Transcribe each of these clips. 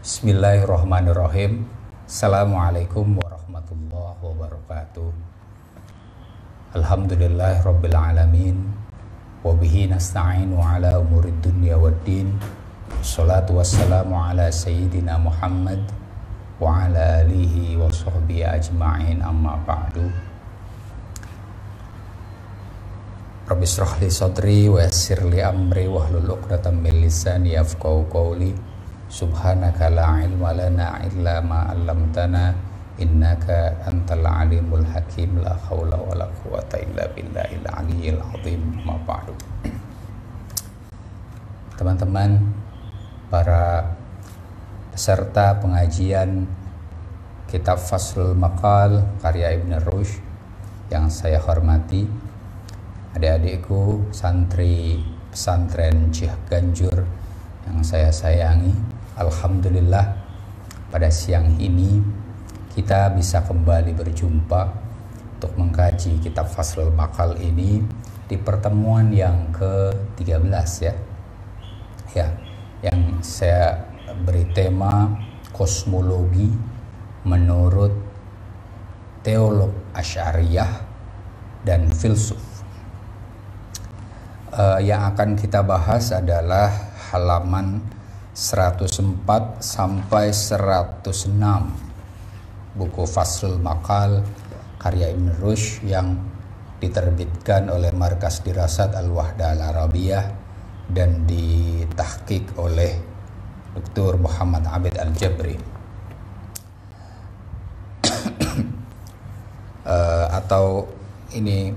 Bismillahirrahmanirrahim. Assalamualaikum warahmatullahi wabarakatuh. Alhamdulillahirabbil alamin. Wabihi nasta'inu ala umurid dunya waddin. Wassalatu wassalamu ala sayyidina Muhammad wa ala alihi wa sahbihi ajma'in, amma ba'du. Rabbi shrah li sadri wa yassir li amri wahlul 'uqdatam min lisani yafqahu qawli. Subhanaka la ilma lana illa ma 'allamtana innaka antal alimul hakim. La haula wala quwata illa billahil aliyyil azim. Ma ba'du. Teman-teman, para peserta pengajian kitab Faslul Maqal karya Ibn Rushd yang saya hormati, adik-adikku santri pesantren Ciganjur yang saya sayangi, alhamdulillah pada siang ini kita bisa kembali berjumpa untuk mengkaji kitab Faslul Maqal ini di pertemuan yang ke-13 ya, yang saya beri tema kosmologi menurut teolog Asy'ariyah dan filsuf. Yang akan kita bahas adalah halaman 104 sampai 106 buku Faslul Maqal karya Ibn Rushd yang diterbitkan oleh Markas Dirasat Al-Wahdah Al-Arabiyah dan ditahqiq oleh Dr. Muhammad Abid Al-Jabri. Atau ini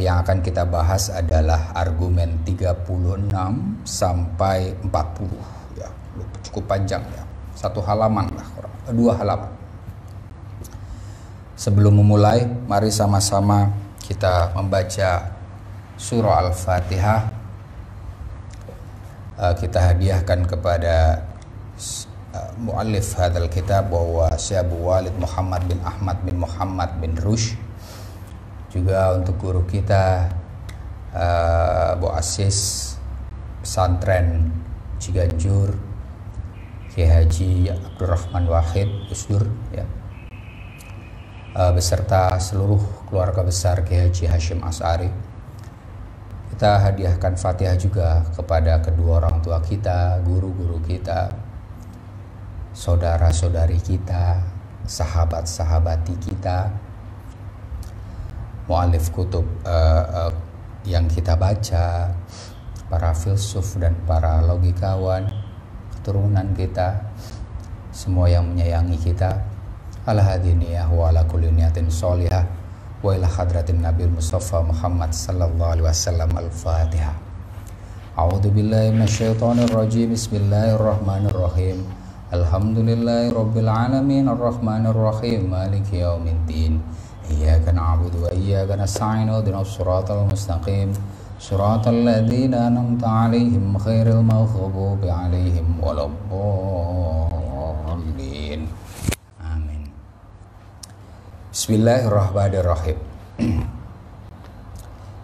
yang akan kita bahas adalah argumen 36 sampai 40 ya, cukup panjang ya, satu halaman lah, dua halaman. Sebelum memulai, mari sama-sama kita membaca surah Al-Fatihah. Kita hadiahkan kepada muallif hadzal kitab bahwa Syekh Abu Walid Muhammad bin Ahmad bin Muhammad bin Rushd, juga untuk guru kita Bu Asis pesantren Ciganjur Kiai Haji Abdurrahman Wahid Usdur ya, beserta seluruh keluarga besar Kiai Haji Hashim Asy'ari. Kita hadiahkan Fatihah juga kepada kedua orang tua kita, guru-guru kita, saudara-saudari kita, sahabat-sahabati kita, mu'alif kutub yang kita baca, para filsuf dan para logikawan, keturunan kita, semua yang menyayangi kita. Ala hadiniyah wa ala kulli niyatin sholihah wa ila hadratin Nabi Mustafa Muhammad sallallahu alaihi wasallam. Al-Fatihah. A'udzu billahi minasyaitonir rajim. Bismillahirrahmanirrahim. Alhamdulillahirabbil alamin arrahmanir rahim maliki yaumiddin. Iyyaka na'budu wa iyyaka nasta'in ihdinas siratal mustaqim siratal ladzina an'amta 'alaihim ghairil maghdubi 'alaihim waladdallin. Amin. Bismillahirrahmanirrahim.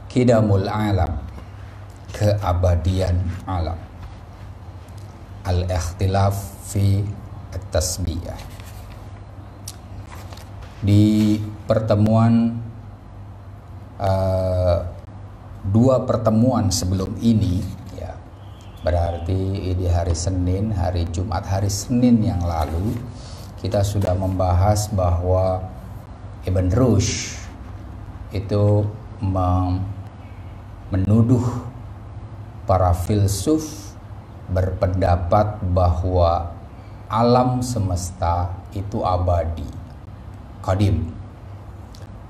Qidamul alam, keabadian alam. Al-ikhtilaf fi at-tasbiyah. Di pertemuan dua pertemuan sebelum ini ya, berarti di hari Senin, hari Jumat, hari Senin yang lalu kita sudah membahas bahwa Ibn Rushd itu menuduh para filsuf berpendapat bahwa alam semesta itu abadi, qadim.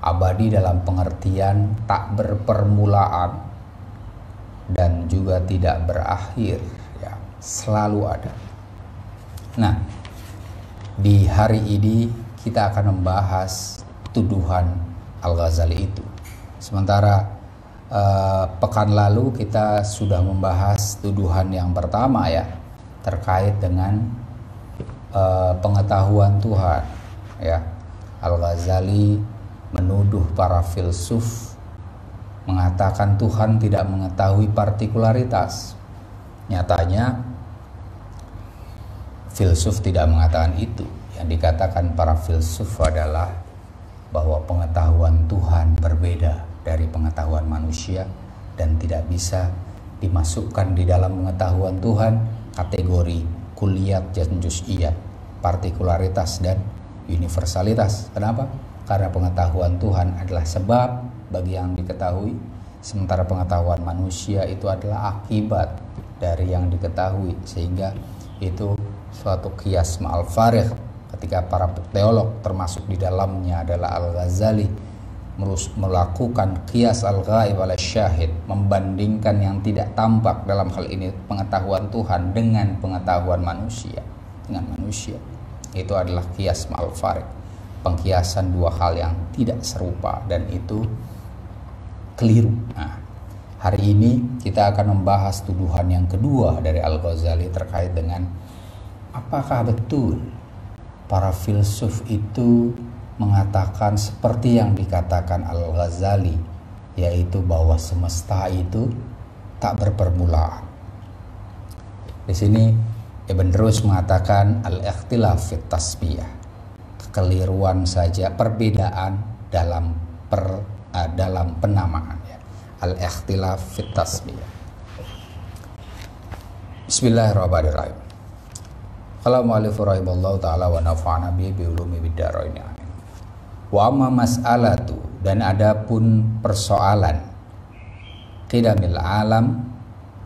Abadi dalam pengertian tak berpermulaan dan juga tidak berakhir ya, selalu ada. Nah, di hari ini kita akan membahas tuduhan Al-Ghazali itu. Sementara pekan lalu kita sudah membahas tuduhan yang pertama ya, terkait dengan pengetahuan Tuhan ya. Al-Ghazali menuduh para filsuf mengatakan Tuhan tidak mengetahui partikularitas. Nyatanya filsuf tidak mengatakan itu. Yang dikatakan para filsuf adalah bahwa pengetahuan Tuhan berbeda dari pengetahuan manusia dan tidak bisa dimasukkan di dalam pengetahuan Tuhan kategori kulliyat dan juz'iyat, partikularitas dan universalitas. Kenapa? Karena pengetahuan Tuhan adalah sebab bagi yang diketahui, sementara pengetahuan manusia itu adalah akibat dari yang diketahui, sehingga itu suatu qiyas ma'al fariq. Ketika para teolog termasuk di dalamnya adalah Al-Ghazali melakukan qiyas al-ghaib ala syahid, membandingkan yang tidak tampak dalam hal ini pengetahuan Tuhan dengan pengetahuan manusia, itu adalah qiyas ma'al fariq, pengkiasan dua hal yang tidak serupa, dan itu keliru. Nah, hari ini kita akan membahas tuduhan yang kedua dari Al-Ghazali terkait dengan apakah betul para filsuf itu mengatakan seperti yang dikatakan Al-Ghazali, yaitu bahwa semesta itu tak berpermulaan. Di sini Ibn Rus mengatakan al-ikhtilaf fit tasbiyah, kekeliruan saja, perbedaan dalam penamaan, ya. Al-ikhtilaf fit tasbiyah. Bismillahirrahmanirrahim. Qala mu'allifu rahimallahu ta'ala wa nafa'ana bi ulumi bid-dharain. Wa amma mas'alatu, dan adapun persoalan qidamil alam,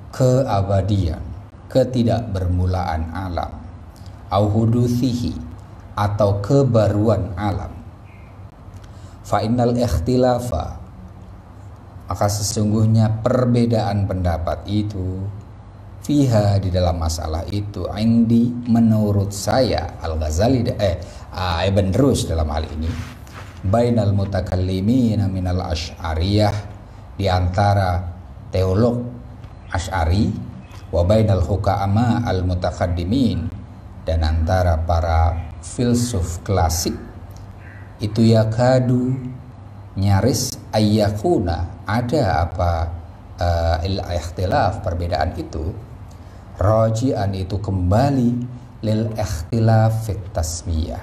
keabadian, ketidakbermulaan alam, au huduthihi, atau kebaruan alam, fa innal ikhtilafa, maka sesungguhnya perbedaan pendapat itu, fiha, di dalam masalah itu, indi, menurut saya, Al-Ghazali Ibn Rus dalam hal ini, bainal mutakallimin minal asy'ariyah, di antara teolog Asy'ari, wa bainal hukama al mutakaddimin, dan antara para filsuf klasik, itu yakadu, nyaris, ayyakuna, ada apa ikhtilaf, perbedaan itu, raji'an, itu kembali, lil ikhtilaf fit tasmiyah,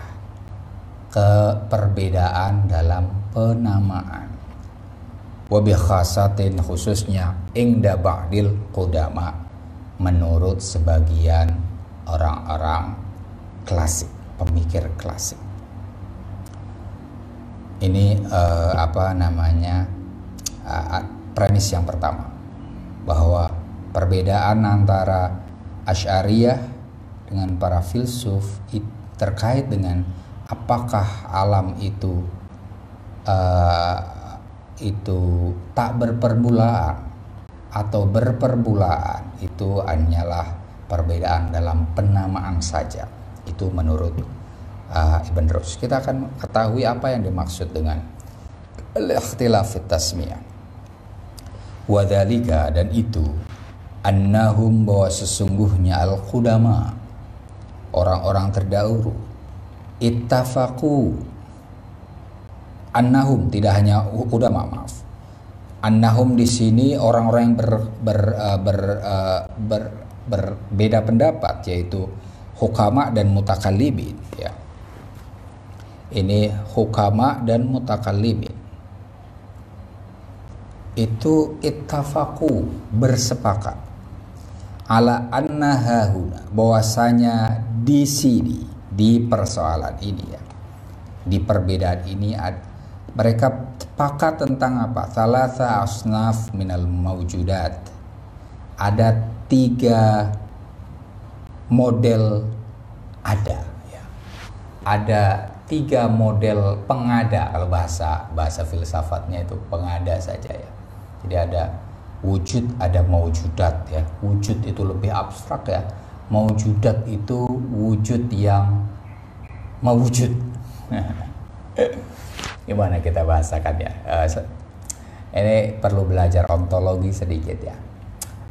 ke perbedaan dalam penamaan, wa bi khasatin, khususnya, ingda ba'dil qudama, menurut sebagian orang-orang klasik, pemikir klasik. Ini premis yang pertama, bahwa perbedaan antara Asy'ariyah dengan para filsuf terkait dengan apakah alam itu tak berpermulaan atau berpermulaan, itu hanyalah perbedaan dalam penamaan saja. Itu menurut Ibn Rus. Kita akan ketahui apa yang dimaksud dengan al-ikhtilaf fit tasmiyah. Wa dzalika, dan itu, annahum, bahwa sesungguhnya al-qudama, orang-orang terdahulu, ittafaqu, annahum, tidak hanya ulama, maaf, annahum di sini orang-orang yang berbeda pendapat, yaitu hukama dan mutakallimin, ya. Ini hukama dan mutakallimin itu ittafaqu, bersepakat, ala anna hahuna, bahwasanya di sini, di persoalan ini, ya, di perbedaan ini, mereka sepakat tentang apa? Thalatha asnaf minal mawjudat, ada 3 model ada, ya. Ada 3 model pengada, kalau bahasa filsafatnya itu pengada saja, ya. Jadi ada wujud, ada maujudat, ya. Wujud itu lebih abstrak, ya. Maujudat itu wujud yang mewujud. Gimana kita bahasakan, ya? Ini perlu belajar ontologi sedikit, ya.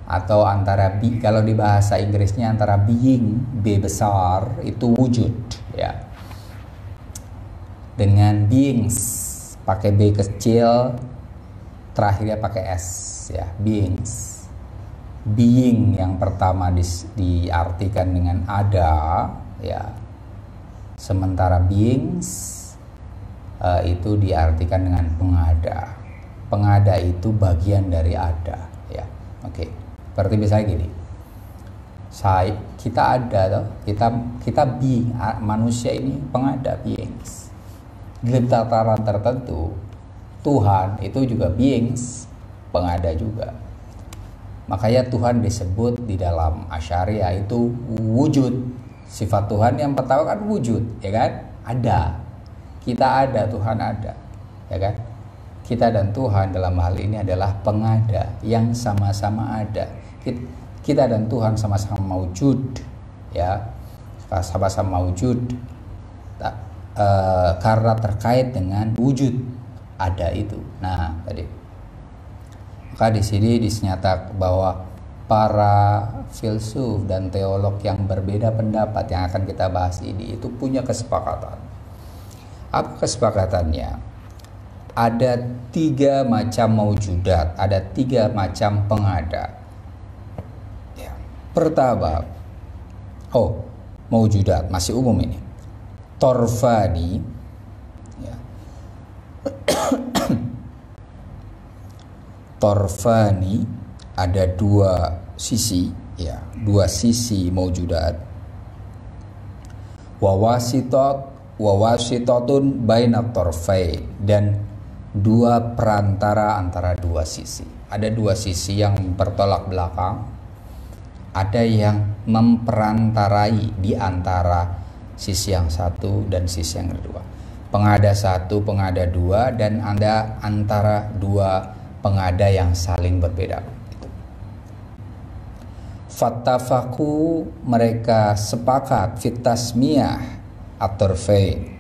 Atau antara kalau di bahasa Inggrisnya antara being, B besar, itu wujud, ya, dengan beings, pakai B kecil, terakhirnya pakai S, ya, beings. being yang pertama diartikan dengan ada, ya. Sementara beings itu diartikan dengan pengada. Pengada itu bagian dari ada, ya. Oke. Berarti misalnya gini. Kita ada toh, kita being, manusia ini pengada, beings. Di tataran tertentu, Tuhan itu juga beings, pengada juga. Makanya Tuhan disebut di dalam Asy'ariyah itu wujud. Sifat Tuhan yang pertama kan wujud, ya kan? Ada. Kita ada, Tuhan ada, ya kan? Kita dan Tuhan dalam hal ini adalah pengada yang sama-sama ada. Kita dan Tuhan sama-sama maujud, ya, sama-sama maujud, karena terkait dengan wujud ada itu. Nah, tadi maka di sini dinyatakan bahwa para filsuf dan teolog yang berbeda pendapat yang akan kita bahas ini itu punya kesepakatan. Apa kesepakatannya? Ada 3 macam maujudat, ada 3 macam pengada. Pertama, maujudat masih umum ini. Torfani, ya. Torfani ada 2 sisi, ya, 2 sisi maujudat. Wawasitatun bainat torfain, dan 2 perantara antara 2 sisi. Ada 2 sisi yang bertolak belakang. Ada yang memperantarai di antara sisi yang satu dan sisi yang kedua. Pengada 1, pengada 2, dan ada antara 2 pengada yang saling berbeda. Fattafaku, mereka sepakat fitasmiyah at-tarfain.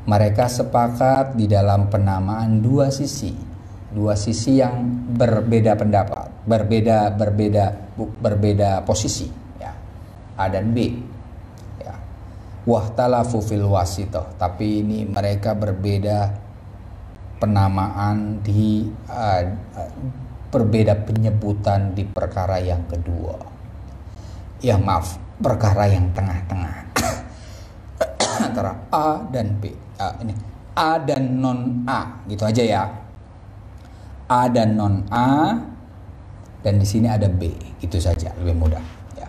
Mereka sepakat di dalam penamaan 2 sisi. 2 sisi yang berbeda pendapat, berbeda posisi, ya. A dan B, ya. Wahtalafu fil wasitoh, tapi ini mereka berbeda penamaan di berbeda penyebutan di perkara yang kedua. Ya maaf, perkara yang tengah-tengah antara A dan B. Ini A dan non A, gitu aja ya. A dan non A, dan di sini ada B, itu saja, lebih mudah, ya.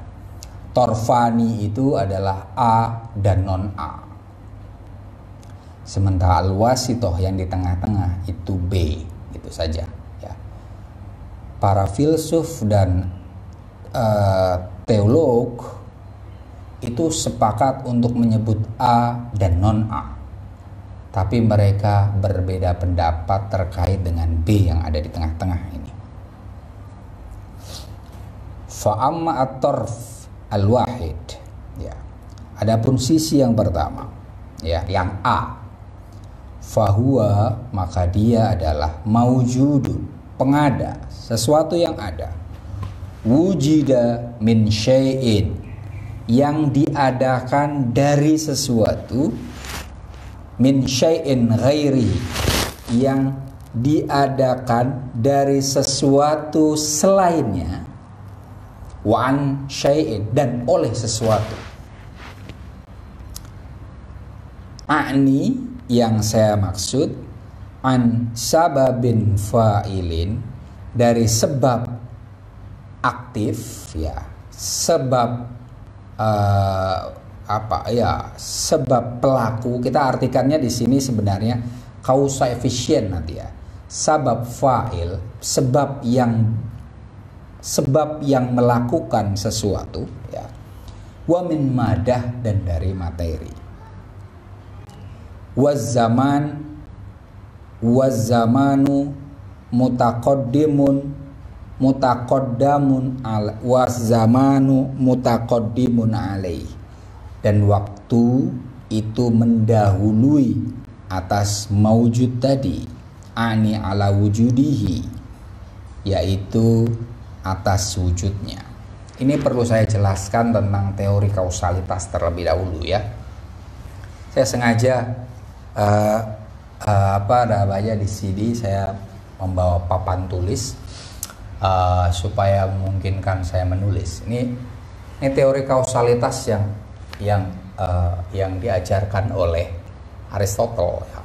Torfani itu adalah A dan non A, sementara al-wasitoh yang di tengah-tengah itu B, itu saja, ya. Para filsuf dan teolog itu sepakat untuk menyebut A dan non A. Tapi mereka berbeda pendapat terkait dengan B yang ada di tengah-tengah ini. Fa'amma at-tarf al-wahid, ya. Adapun sisi yang pertama, ya, yang A, fahuwa, maka dia adalah maujudun, pengada, sesuatu yang ada. Wujida min syai'in, yang diadakan dari sesuatu, min syai'in ghairi, yang diadakan dari sesuatu selainnya, wa an syai'in, dan oleh sesuatu. A'ni, yang saya maksud, an sababin fa'ilin, dari sebab aktif, ya, sebab sebab pelaku. Kita artikannya di sini sebenarnya causa efisien nanti, ya. Sabab fa'il, sebab yang melakukan sesuatu, ya. Wa min madah, dan dari materi. Wazamanu mutaqaddimun alaih, dan waktu itu mendahului atas maujud tadi, ani ala wujudihi, yaitu atas wujudnya. Ini perlu saya jelaskan tentang teori kausalitas terlebih dahulu, ya. Saya sengaja di sini saya membawa papan tulis supaya memungkinkan saya menulis. Ini teori kausalitas yang diajarkan oleh Aristotle. Ya.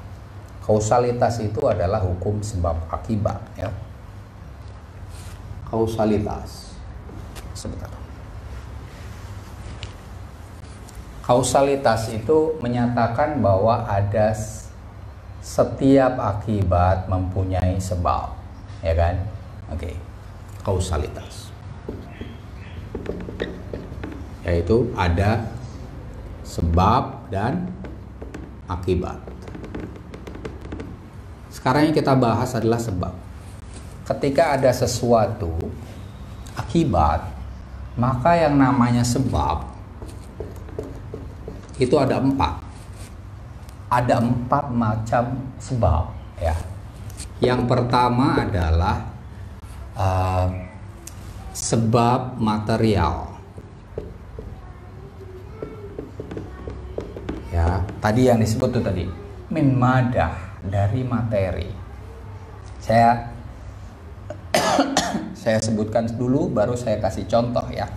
Kausalitas itu adalah hukum sebab akibat. Ya. Kausalitas. Sebentar. Kausalitas itu menyatakan bahwa ada setiap akibat mempunyai sebab, ya kan? Oke. Kausalitas. Yaitu ada sebab dan akibat. Sekarang yang kita bahas adalah sebab. Ketika ada sesuatu akibat, maka yang namanya sebab itu ada 4. Ada 4 macam sebab, ya. Yang pertama adalah sebab material. Ya, tadi yang disebut tuh tadi, min madah, dari materi. Saya sebutkan dulu, baru saya kasih contoh ya.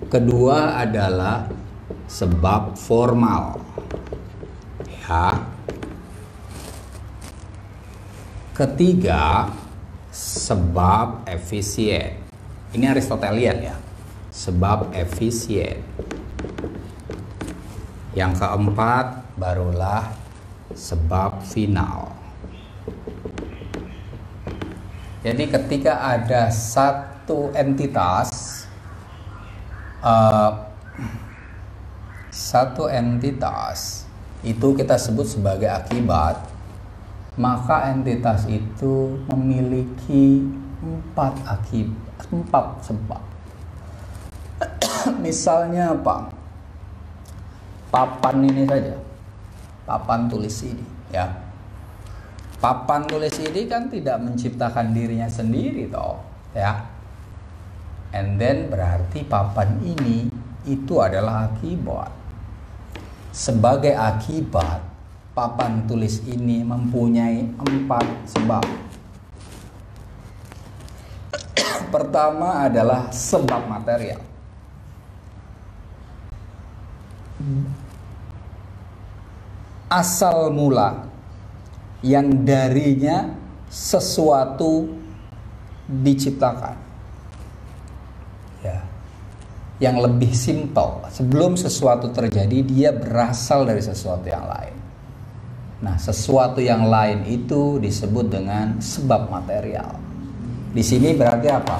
Kedua adalah sebab formal. Ya. Ketiga, sebab efisien. Ini Aristotelian ya. Sebab efisien. Yang keempat barulah sebab final. Jadi ketika ada satu entitas itu kita sebut sebagai akibat, maka entitas itu memiliki 4 sebab. Misalnya apa? Papan ini saja, papan tulis ini, ya. Papan tulis ini kan tidak menciptakan dirinya sendiri, toh, ya. And then berarti papan ini itu adalah akibat. Sebagai akibat, papan tulis ini mempunyai 4 sebab. Pertama adalah sebab material. Asal mula yang darinya sesuatu diciptakan. Ya. Yang lebih simpel, sebelum sesuatu terjadi dia berasal dari sesuatu yang lain. Nah, sesuatu yang lain itu disebut dengan sebab material. Di sini berarti apa?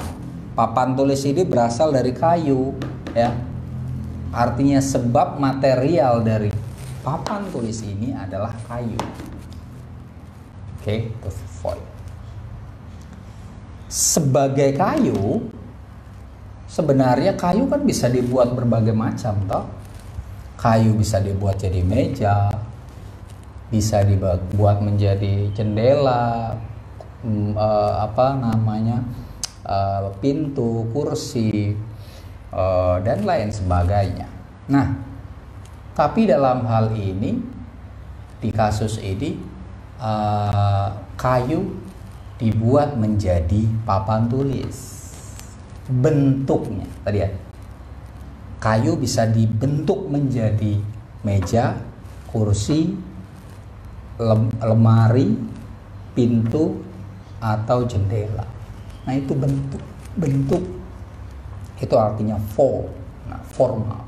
Papan tulis ini berasal dari kayu, ya. Artinya sebab material dari papan tulis ini adalah kayu. Oke, itu void. Sebagai kayu, sebenarnya kayu kan bisa dibuat berbagai macam, toh. Kayu bisa dibuat jadi meja, bisa dibuat menjadi jendela, pintu, kursi, dan lain sebagainya. Nah, tapi dalam hal ini, di kasus ini, kayu dibuat menjadi papan tulis. Bentuknya tadi ya, kayu bisa dibentuk menjadi meja, kursi, lemari, pintu, atau jendela. Nah, itu bentuk itu artinya form. Nah, formal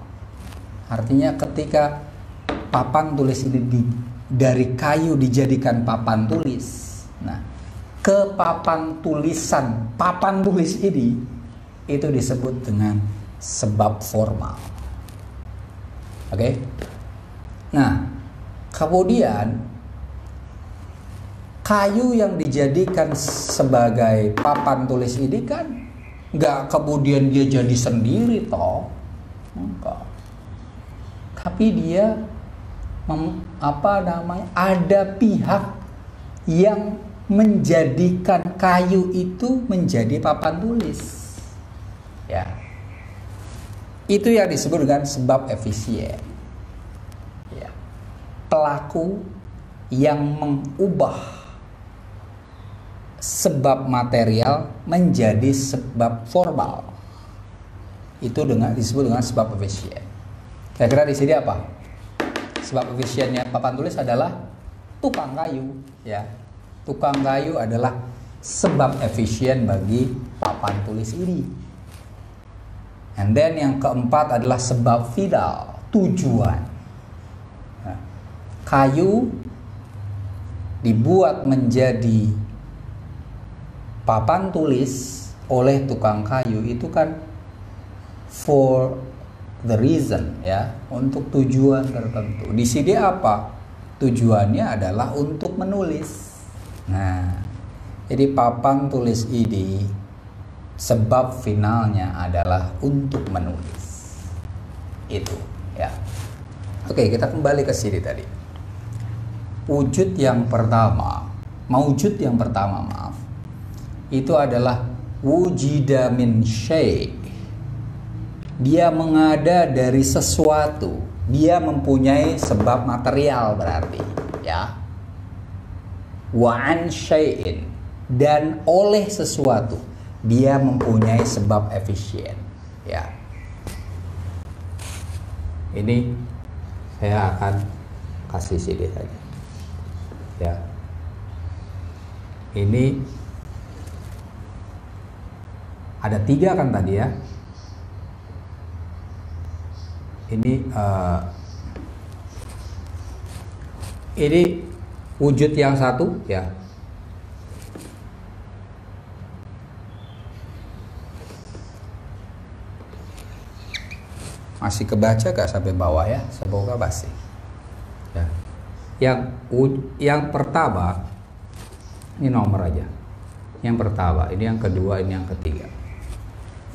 artinya ketika papan tulis ini dari kayu dijadikan papan tulis. Nah, ke papan tulis ini itu disebut dengan sebab formal. Oke? Nah, kemudian kayu yang dijadikan sebagai papan tulis ini kan nggak kemudian dia jadi sendiri, toh. Enggak. Tapi dia ada pihak yang menjadikan kayu itu menjadi papan tulis. Ya. Itu yang disebut dengan sebab efisien. Ya. Pelaku yang mengubah sebab material menjadi sebab formal. Itu disebut dengan sebab efisien. Kira-kira di sini apa? Sebab efisiennya papan tulis adalah tukang kayu, ya. Tukang kayu adalah sebab efisien bagi papan tulis ini. And then yang keempat adalah sebab vital, tujuan. Nah, kayu dibuat menjadi papan tulis oleh tukang kayu itu kan for the reason, ya, untuk tujuan tertentu. Di sini apa? Tujuannya adalah untuk menulis. Nah, jadi papan tulis ini sebab finalnya adalah untuk menulis. Itu, ya. Oke, kita kembali ke sini tadi. Maujud yang pertama, itu adalah wujida min syai'. Dia mengada dari sesuatu. Dia mempunyai sebab material berarti, ya. Wa an syai'in, dan oleh sesuatu dia mempunyai sebab efisien, ya. Ini saya akan kasih CD saja, ya. Ini ada 3 kan tadi, ya. Ini wujud yang satu, ya. Masih kebaca gak sampai bawah, ya? Semoga masih. Ya. Yang pertama, ini nomor aja. Yang pertama, ini yang kedua, ini yang ketiga.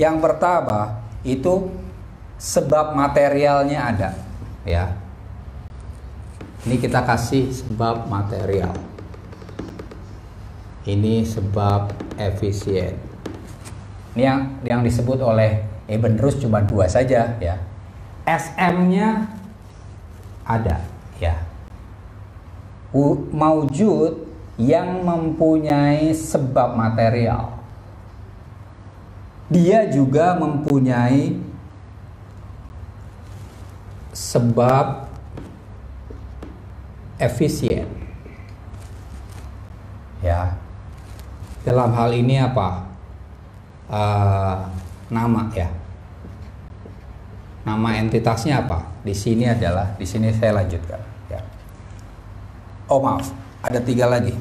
Yang pertama itu sebab materialnya ada, ya. Ini kita kasih sebab material. Ini sebab efisien. Ini yang disebut oleh Ibn Rushd cuma 2 saja, ya. SM-nya ada, ya. Maujud yang mempunyai sebab material. Dia juga mempunyai sebab efisien, ya. Dalam hal ini apa? Nama, ya. Nama entitasnya apa? Di sini saya lanjutkan, ya. Oh maaf, ada 3 lagi.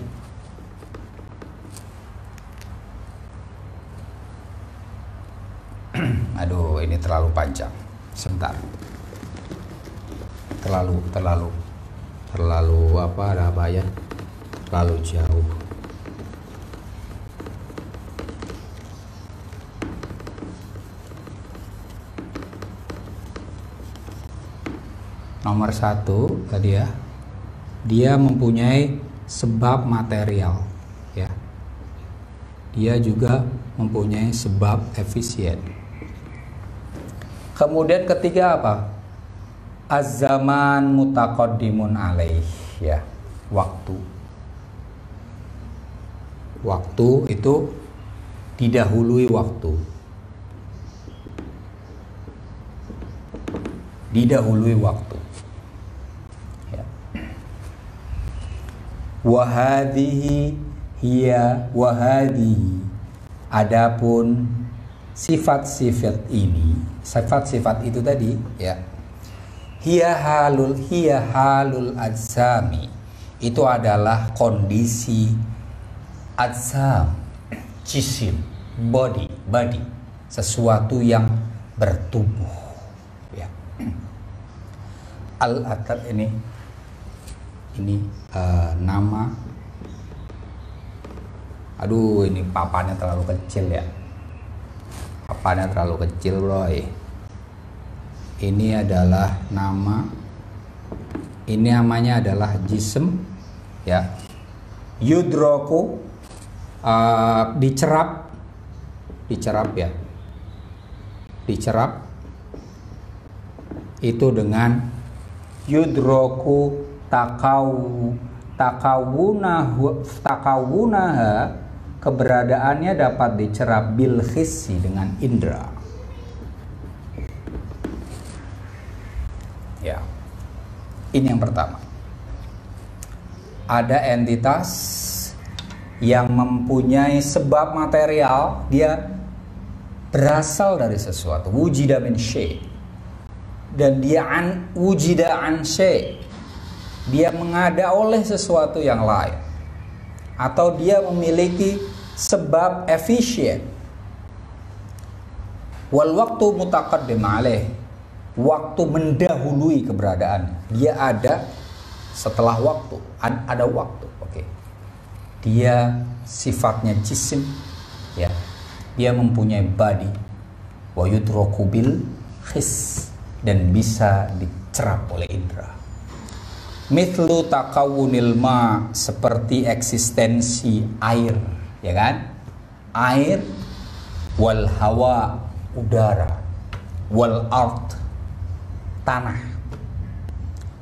Aduh, ini terlalu panjang. Sebentar. Terlalu apa namanya? Terlalu jauh. Nomor 1 tadi, ya. Dia mempunyai sebab material, ya. Dia juga mempunyai sebab efisien. Kemudian ketiga apa? Az-zaman mutaqaddimun alaih, ya. Waktu itu didahului waktu. Ya. Wahadihi hiya wahadihi. Adapun sifat-sifat ini, sifat-sifat itu tadi, ya. Hiya halul ajsami. Itu adalah kondisi ajsam, jisim, body, sesuatu yang bertubuh, ya. Al-atar ini nama. Aduh, ini papannya terlalu kecil, ya. Papannya terlalu kecil, bro. Ini adalah nama. Ini namanya adalah jism, ya. Yudroku, dicerap, ya. Dicerap itu dengan yudroku takawunaha keberadaannya dapat dicerap bil hissi dengan indera. Ya, ini yang pertama. Ada entitas yang mempunyai sebab material, dia berasal dari sesuatu, wujida min syai', dan dia wujida an syai', dia mengada oleh sesuatu yang lain, atau dia memiliki sebab efisien. Wal waktu mutaqaddim alaih, waktu mendahului keberadaan, dia ada setelah waktu, ada waktu. Oke. Dia sifatnya jisim, ya. Dia mempunyai body, wa yudraku bil his, dan bisa dicerap oleh indera. Mithlu takawunil ma, seperti eksistensi air, ya kan? Air, wal hawa, udara, wal ard, tanah,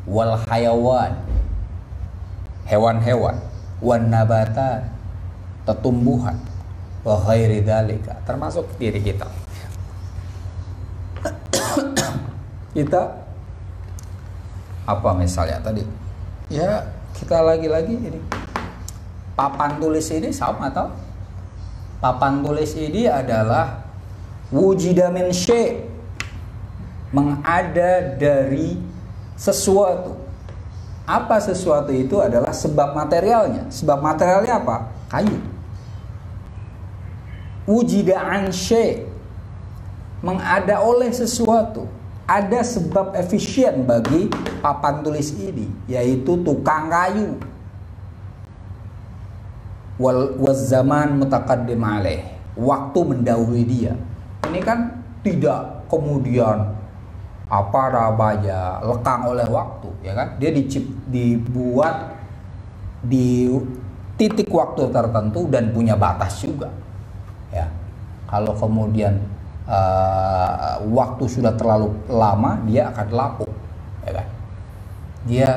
wal hayawan, hewan-hewan, wan nabatat, tumbuhan, wa ghairi dzalika, termasuk diri kita. Kita apa misalnya tadi? Ya, kita lagi-lagi ini. Papan tulis ini sama atau? Papan tulis ini adalah wujida min syai', mengada dari sesuatu. Apa sesuatu itu adalah sebab materialnya. Sebab materialnya apa? Kayu. Wujida an syai', mengada oleh sesuatu. Ada sebab efisien bagi papan tulis ini, yaitu tukang kayu. Wal zaman mutaqaddim alaih, waktu mendahului dia. Ini kan tidak kemudian apa namanya lekang oleh waktu, ya kan? Dia dibuat di titik waktu tertentu dan punya batas juga, ya. Kalau kemudian waktu sudah terlalu lama, dia akan lapuk, ya kan? Dia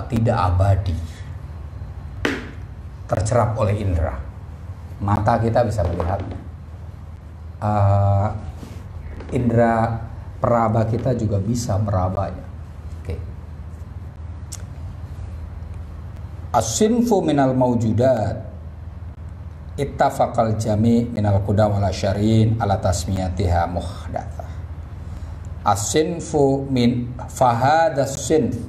tidak abadi, tercerap oleh indera. Mata kita bisa melihatnya, indera peraba kita juga bisa merabanya. Oke. As-sinfu minal mawjudat ittafaqal jami' minal qudam wal asyariin ala tasmiyatiha muhdatsah. As-sinfu min fahadas sinf,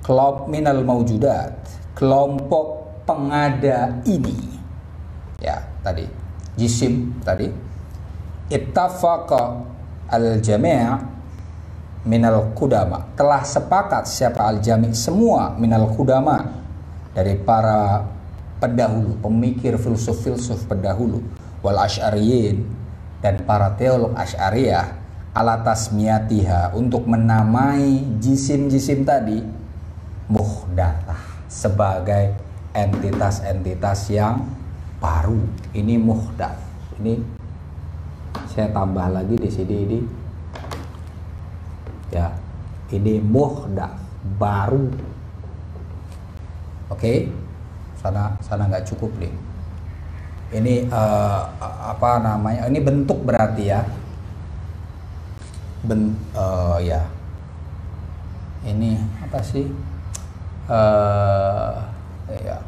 kelompok minal mawjudat, kelompok pengada ini, ya tadi jisim tadi, ittafaqa al jami' minal qudama, telah sepakat siapa al jami' semua minal qudama, dari para pendahulu, pemikir filsuf pendahulu, wal asy'ariyin, dan para teolog asy'ariyah, ala tasmiyatiha, untuk menamai jisim-jisim tadi muhdatsah, sebagai entitas-entitas yang baru. Ini muhdats. Ini saya tambah lagi di sini ini, ya, ini muhdats, baru. Oke. Sana nggak cukup nih. Ini apa namanya? Ini bentuk berarti ya. Ya. Ini apa sih? Ya.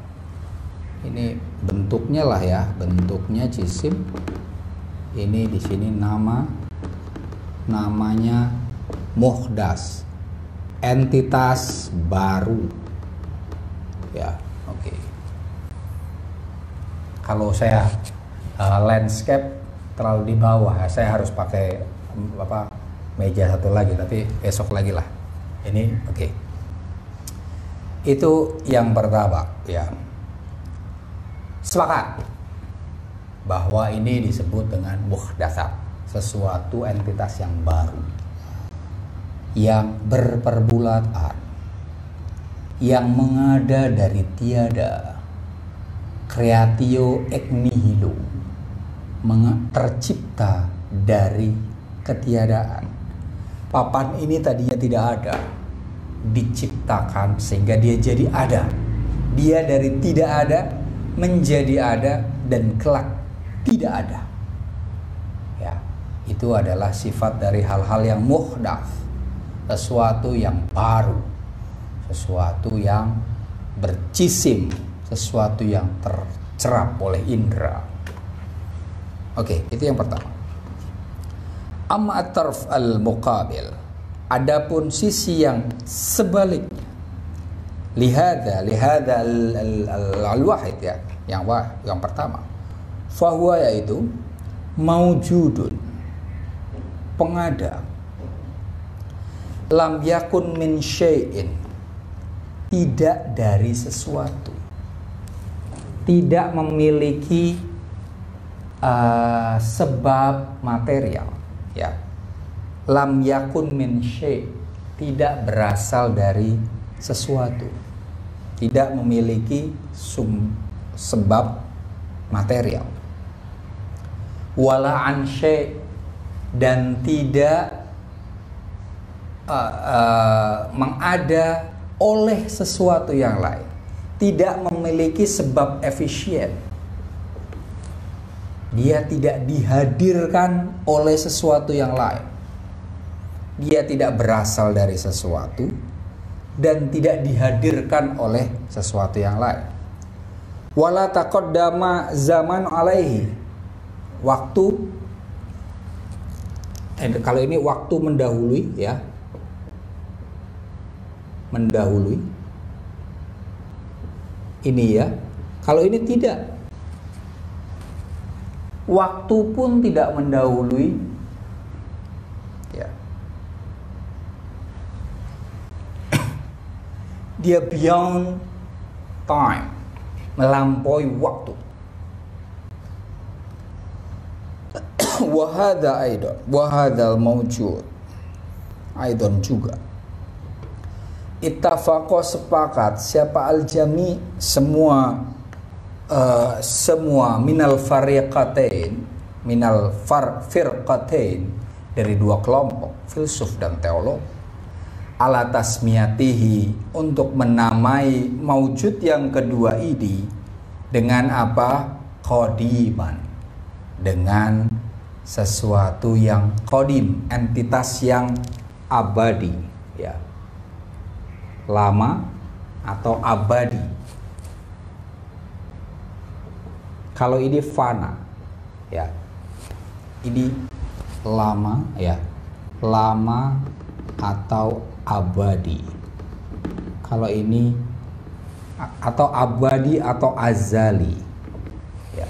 Ini bentuknya lah ya, bentuknya jisim. Ini di sini namanya muhdats, entitas baru. Ya, oke. Kalau saya landscape terlalu di bawah, saya harus pakai meja satu lagi, tapi besok lagi lah. Ini oke. Itu yang pertama, ya. Sepakat bahwa ini disebut dengan muhdatsat, sesuatu entitas yang baru, yang berperbuatan, yang mengada dari tiada, creatio ex nihilo, tercipta dari ketiadaan. Papan ini tadinya tidak ada, diciptakan sehingga dia jadi ada. Dia dari tidak ada menjadi ada dan kelak tidak ada. Ya, itu adalah sifat dari hal-hal yang muhdats, sesuatu yang baru, sesuatu yang berjisim, sesuatu yang tercerap oleh indera. Oke, itu yang pertama. Amma at-tarf al-muqabil, adapun sisi yang sebaliknya, lihada al-wahid, ya, yang pertama, fahuwa, yaitu maujudun, pengada, lam yakun min syai'in, tidak dari sesuatu, tidak memiliki sebab material, ya. Lam yakun min syai', tidak berasal dari sesuatu, tidak memiliki sebab material. Wala an syai', dan tidak mengada oleh sesuatu yang lain, tidak memiliki sebab efisien. Dia tidak dihadirkan oleh sesuatu yang lain. Dia tidak berasal dari sesuatu dan tidak dihadirkan oleh sesuatu yang lain. Wala taqaddama zaman alaihi, waktu, kalau ini waktu mendahului, ya, mendahului ini, ya. Kalau ini tidak, waktu pun tidak mendahului, ya. Dia beyond time, melampaui waktu. Wahada aidan, wahadal mawjud aidan juga. Ittafaqo, sepakat, siapa al-jami, semua minal fariqatain, firqatain, dari dua kelompok, filsuf dan teolog, ala tasmiyatihi, untuk menamai maujud yang kedua ini dengan apa? Qadiman, dengan sesuatu yang qadim, entitas yang abadi, ya, lama atau abadi. Kalau ini fana, ya, ini lama, ya, lama atau abadi. Kalau ini atau abadi atau azali, ya.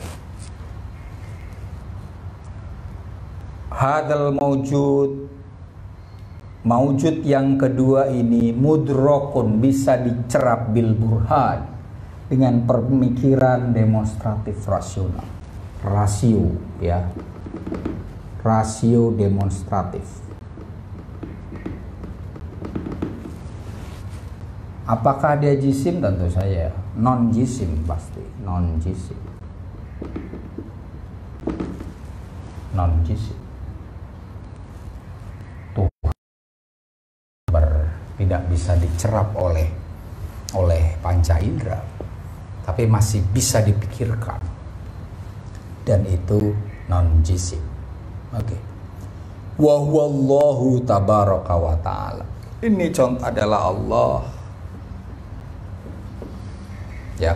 Hadal maujud yang kedua ini mudrokun, bisa dicerap bil burhan, dengan pemikiran demonstratif rasional, rasio, ya, rasio demonstratif. Apakah dia jisim? Tentu saja non jisim, pasti non jisim, non jisim. Tidak bisa dicerap oleh panca indera, tapi masih bisa dipikirkan, dan itu non jisim. Oke. Wa huwallahu tabaraka wa ta'ala, ini contoh adalah Allah, ya.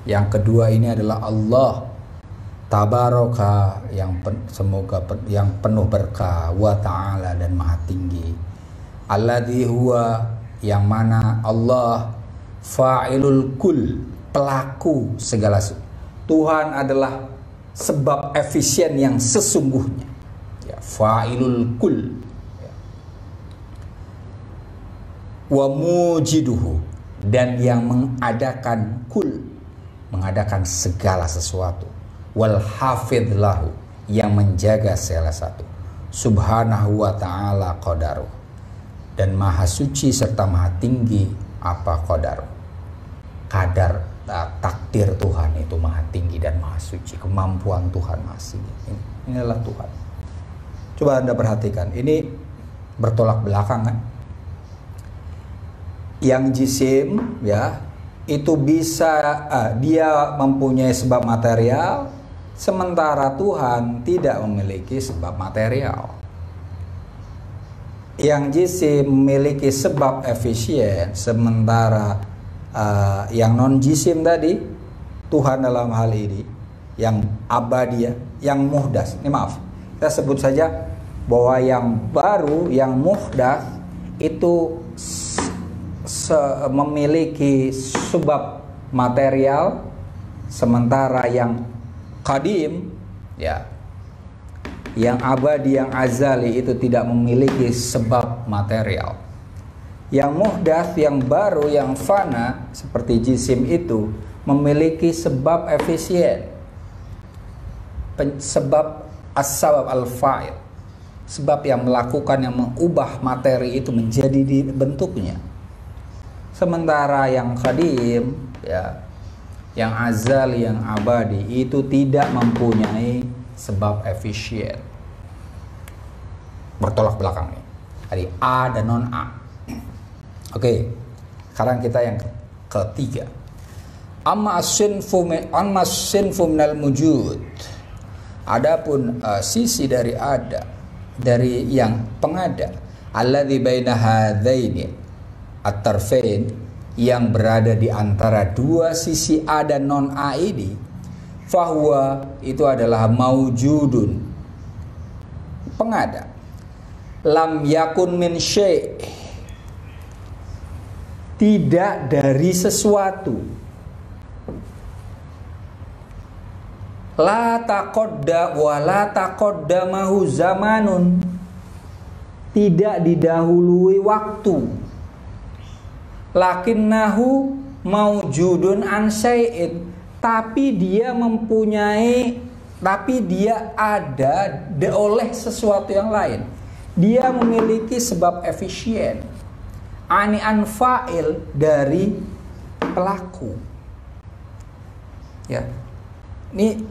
Yang kedua ini adalah Allah tabaraka, semoga yang penuh berkah, wa ta'ala, dan maha tinggi. Alladzi huwa, yang mana Allah fa'ilul kul, pelaku segala sesuatu. Tuhan adalah sebab efisien yang sesungguhnya, ya, fa'ilul kul, ya. Wa mujiduhu, dan yang mengadakan kul, mengadakan segala sesuatu. Wal hafidh lahu, yang menjaga segala sesuatu. Subhanahu wa ta'ala qadaruh, dan maha suci serta maha tinggi apa qadar, kadar takdir Tuhan itu maha tinggi dan maha suci. Kemampuan Tuhan masih ini adalah Tuhan. Coba Anda perhatikan, ini bertolak belakang, kan? Yang jisim, ya, itu bisa dia mempunyai sebab material, sementara Tuhan tidak memiliki sebab material. Yang jisim memiliki sebab efisien, sementara yang non jisim tadi, Tuhan dalam hal ini yang abadi, yang muhdas. Ini maaf, kita sebut saja bahwa yang baru, yang muhdas itu memiliki sebab material, sementara yang qadim, ya, yang abadi, yang azali itu tidak memiliki sebab material. Yang muhdas, yang baru, yang fana seperti jisim itu memiliki sebab efisien, sebab as-sabab al-fa'il, sebab yang melakukan, yang mengubah materi itu menjadi bentuknya. Sementara yang qadim, ya, yang azali, yang abadi itu tidak mempunyai sebab efisien. Bertolak belakang nih. Tadi A dan non A. Oke. Sekarang kita yang ketiga. Amma as-sinfu minal mujud. Adapun sisi dari ada, dari yang pengada, alladzi baina hadaini at-tarfain, yang berada di antara dua sisi A dan non A ini, fahuwa itu adalah maujudun, pengada, lam yakun min syai', tidak dari sesuatu, la taqadda wa la taqaddamahu zamanun, tidak didahului waktu, lakinnahu maujudun an syai'in, tapi dia mempunyai, tapi dia ada oleh sesuatu yang lain. Dia memiliki sebab efisien, ani an fa'il, dari pelaku. Ya. Ini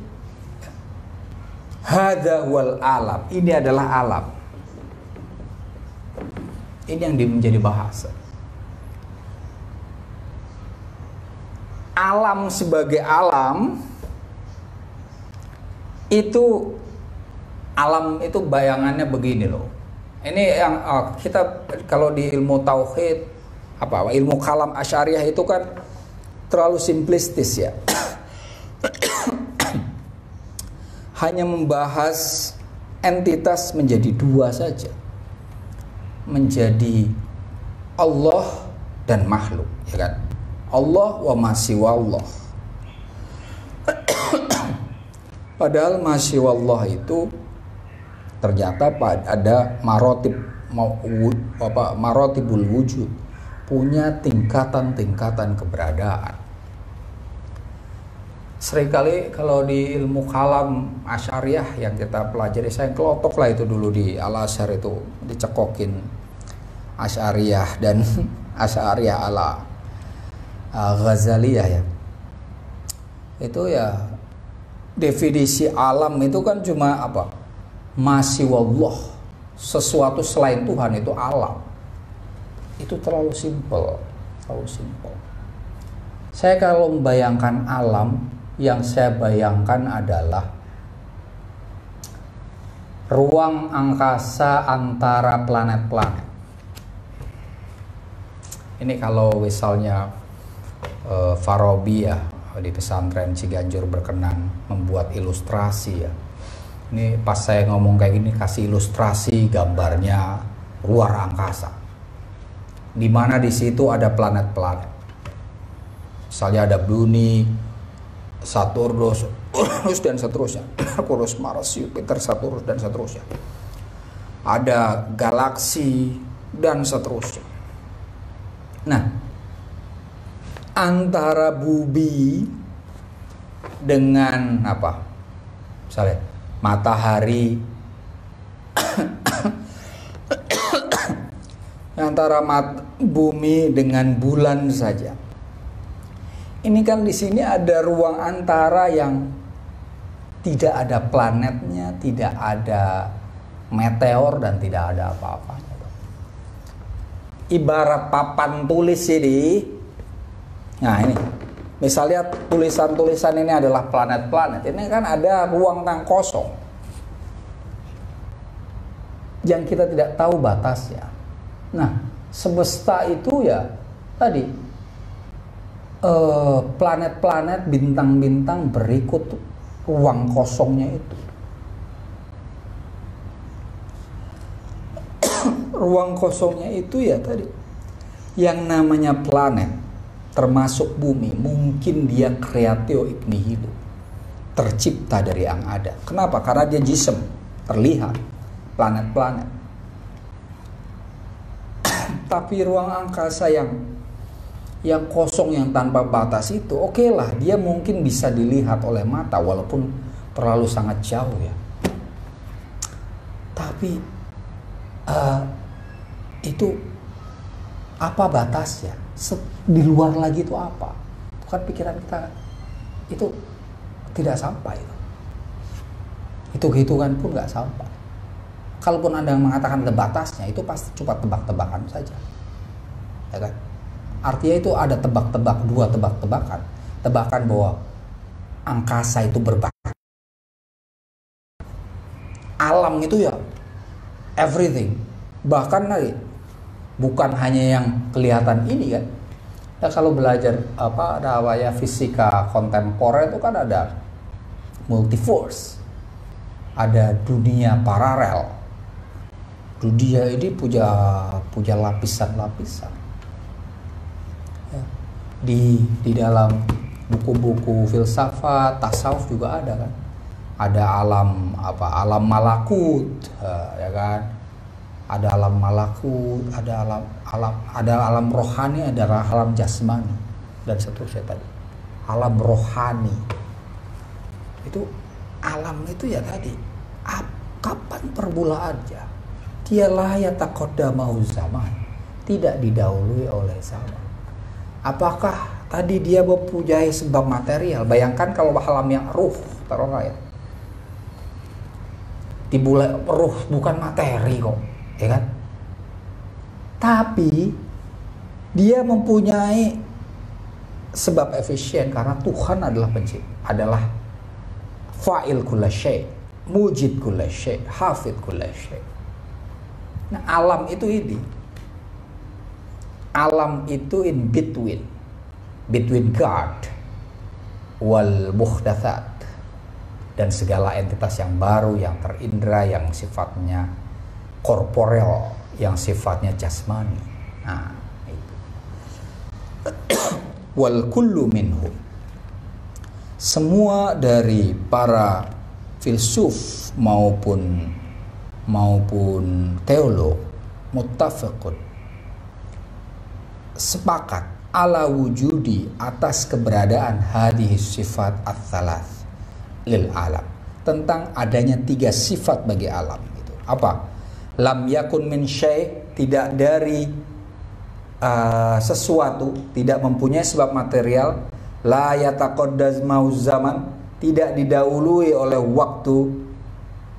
hadza wal alam, ini adalah alam. Ini yang menjadi bahasa. Alam sebagai alam itu, alam itu bayangannya begini loh. Ini yang kita kalau di ilmu tauhid, ilmu kalam asy'ariyah itu kan terlalu simplistis ya. Hanya membahas entitas menjadi dua saja, menjadi Allah dan makhluk, ya kan? Allah wa masiwallah. Padahal masiwallah itu ternyata ada marotibul wujud, punya tingkatan-tingkatan keberadaan. Seringkali kalau di ilmu kalam asy'ariyah yang kita pelajari, saya kelotok lah itu dulu di Al-Azhar, itu dicekokin asy'ariyah dan asy'ariyah ala Ghazaliyah ya. Itu ya definisi alam itu kan cuma masiwallah, sesuatu selain Tuhan itu alam. Itu terlalu simpel, terlalu simpel. Saya kalau membayangkan alam, yang saya bayangkan adalah ruang angkasa antara planet-planet. Ini kalau misalnya Farabi ya, di pesantren Ciganjur berkenan membuat ilustrasi ya. Ini pas saya ngomong kayak gini, kasih ilustrasi gambarnya luar angkasa, di mana di situ ada planet-planet. Misalnya ada Bumi, Saturnus, Uranus dan seterusnya, Merkurius, Mars, Jupiter, Saturnus dan seterusnya. Ada galaksi dan seterusnya. Nah, antara bumi dengan misalnya matahari, antara bumi dengan bulan saja. Ini kan di sini ada ruang antara yang tidak ada planetnya, tidak ada meteor dan tidak ada apa-apa. Ibarat papan tulis ini, Nah ini, misalnya tulisan-tulisan ini adalah planet-planet. Ini kan ada ruang yang kosong yang kita tidak tahu batasnya. Nah, semesta itu ya tadi planet-planet, bintang-bintang berikut ruang kosongnya itu. Ruang kosongnya itu ya tadi yang namanya planet, termasuk bumi, mungkin dia kreatio ib nihilo, tercipta dari yang ada. Kenapa? Karena dia jism, terlihat planet-planet. Tapi ruang angkasa yang kosong, yang tanpa batas itu, oke lah, dia mungkin bisa dilihat oleh mata walaupun terlalu sangat jauh ya. Tapi itu apa batasnya? Di luar lagi itu apa? Bukan pikiran kita itu tidak sampai. Hitung-hitungan pun nggak sampai. Kalaupun Anda mengatakan ada batasnya, itu pasti cuma tebak-tebakan saja, ya kan? Artinya itu ada dua tebak-tebakan, tebakan bahwa angkasa itu berbatas, alam itu ya everything, bahkan lagi bukan hanya yang kelihatan ini kan. Nah, kalau belajar namanya fisika kontemporer itu kan ada multiverse, ada dunia paralel. Dunia ini punya lapisan-lapisan. Ya. Di dalam buku-buku filsafat, tasawuf juga ada kan. Ada alam malakut, ya kan. Ada alam malakut, ada alam rohani, ada alam jasmani, dan seterusnya tadi. Alam rohani itu, alam itu ya tadi, kapan permulaannya? Dia la yataqaddamahu zaman, tidak didahului oleh zaman. Apakah tadi dia mempunyai sebab material? Bayangkan kalau alam yang ruh, taruhlah ya, dimulai ruh, bukan materi kok, ya kan? Tapi dia mempunyai sebab efisien karena Tuhan adalah pencipta, adalah fa'il kulla syai', mujid kulla syai', hafid kulla syai'. Nah, alam itu ini. Alam itu in between God wal muhdatsat, dan segala entitas yang baru, yang terindra, yang sifatnya korporel, yang sifatnya jasmani. Nah, itu. Wal kullu minhum, semua dari para filsuf maupun teolog muttafiqun, sepakat ala wujudi, atas keberadaan hadhihi sifat ats-tsalath lil alam, tentang adanya 3 sifat bagi alam itu. Apa? Lam yakun min syai', tidak dari sesuatu, tidak mempunyai sebab material. La yataqaddamahu zaman, tidak didahului oleh waktu.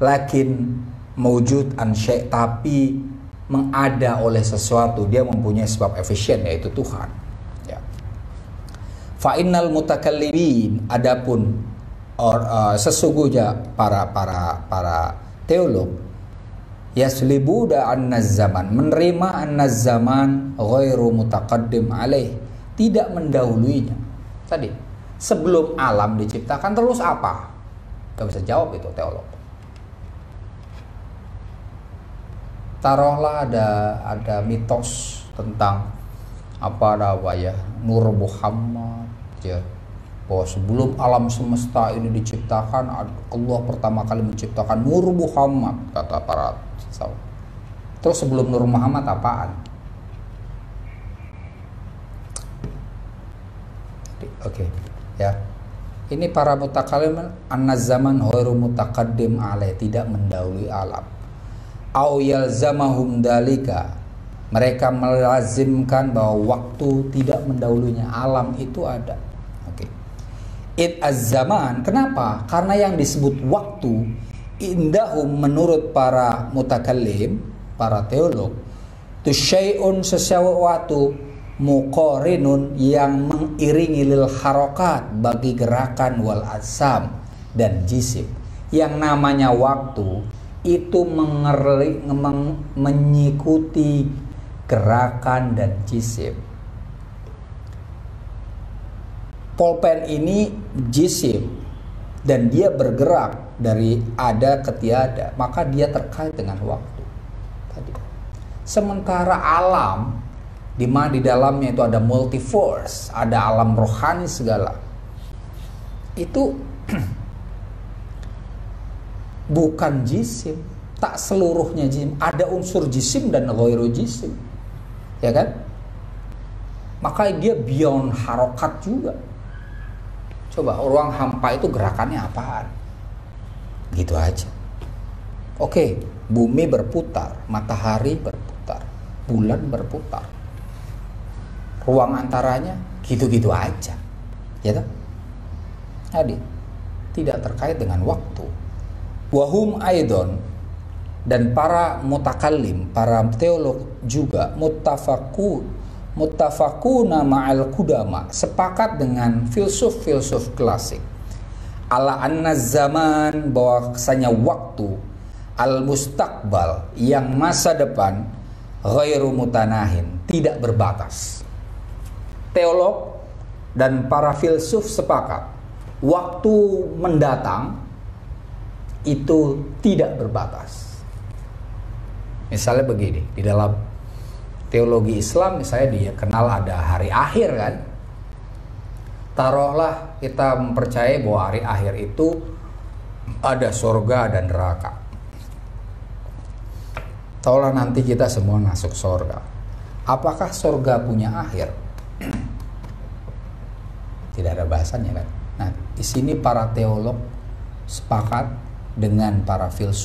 Lakin mewujud an syai', tapi mengada oleh sesuatu, dia mempunyai sebab efisien, yaitu Tuhan. Ya. Fa innal mutakallimin, adapun sesungguhnya para teolog, yaslibuda annaz zaman, menerima annaz zaman ghairu mutaqaddim alaih, tidak mendahuluinya. Tadi sebelum alam diciptakan terus apa? Gak bisa jawab itu teolog. Taruhlah ada mitos tentang Nur Muhammad ya, bahwa sebelum alam semesta ini diciptakan, Allah pertama kali menciptakan Nur Muhammad, kata para filsafat. Terus sebelum Nur Muhammad apaan? Oke, ya. Ini para mutakallim annaz zaman ghairu mutaqaddim alaih, tidak mendahului alam. Au yalzamahum dalika, mereka melazimkan bahwa waktu tidak mendahulunya, alam itu ada. Oke. Id az-zaman, kenapa? Karena yang disebut waktu indahum, menurut para mutakallim, para teolog, tu syai'un, sesuatu, muqarinun yang mengiringi lil harokat bagi gerakan wal ajsam dan jisim. Yang namanya waktu itu mengikuti gerakan dan jisim. Polpen ini jisim dan dia bergerak dari ada ke tiada, maka dia terkait dengan waktu tadi. Sementara alam di mana di dalamnya itu ada multiverse, ada alam rohani segala, itu bukan jisim, tak seluruhnya jisim, ada unsur jisim dan ghairu jisim, ya kan? Maka dia beyond harokat juga. Coba ruang hampa itu gerakannya apaan? Gitu aja. Oke, bumi berputar, matahari berputar, bulan berputar. Ruang antaranya gitu-gitu aja. Ya kan? Jadi tidak terkait dengan waktu. Wahum aidon, dan para mutakallim, para teolog juga muttafaquna ma'al qudama, sepakat dengan filsuf klasik, ala anna zaman, bahwasanya waktu, al mustaqbal, yang masa depan, ghairu mutanahin, tidak berbatas. Teolog dan para filsuf sepakat waktu mendatang itu tidak berbatas. Misalnya begini, di dalam teologi Islam misalnya dia kenal ada hari akhir kan. Taruhlah kita mempercayai bahwa hari akhir itu ada surga dan neraka. Taruhlah nanti kita semua masuk surga. Apakah surga punya akhir? Tidak ada bahasannya kan. Nah, di sini para teolog sepakat dengan para filsuf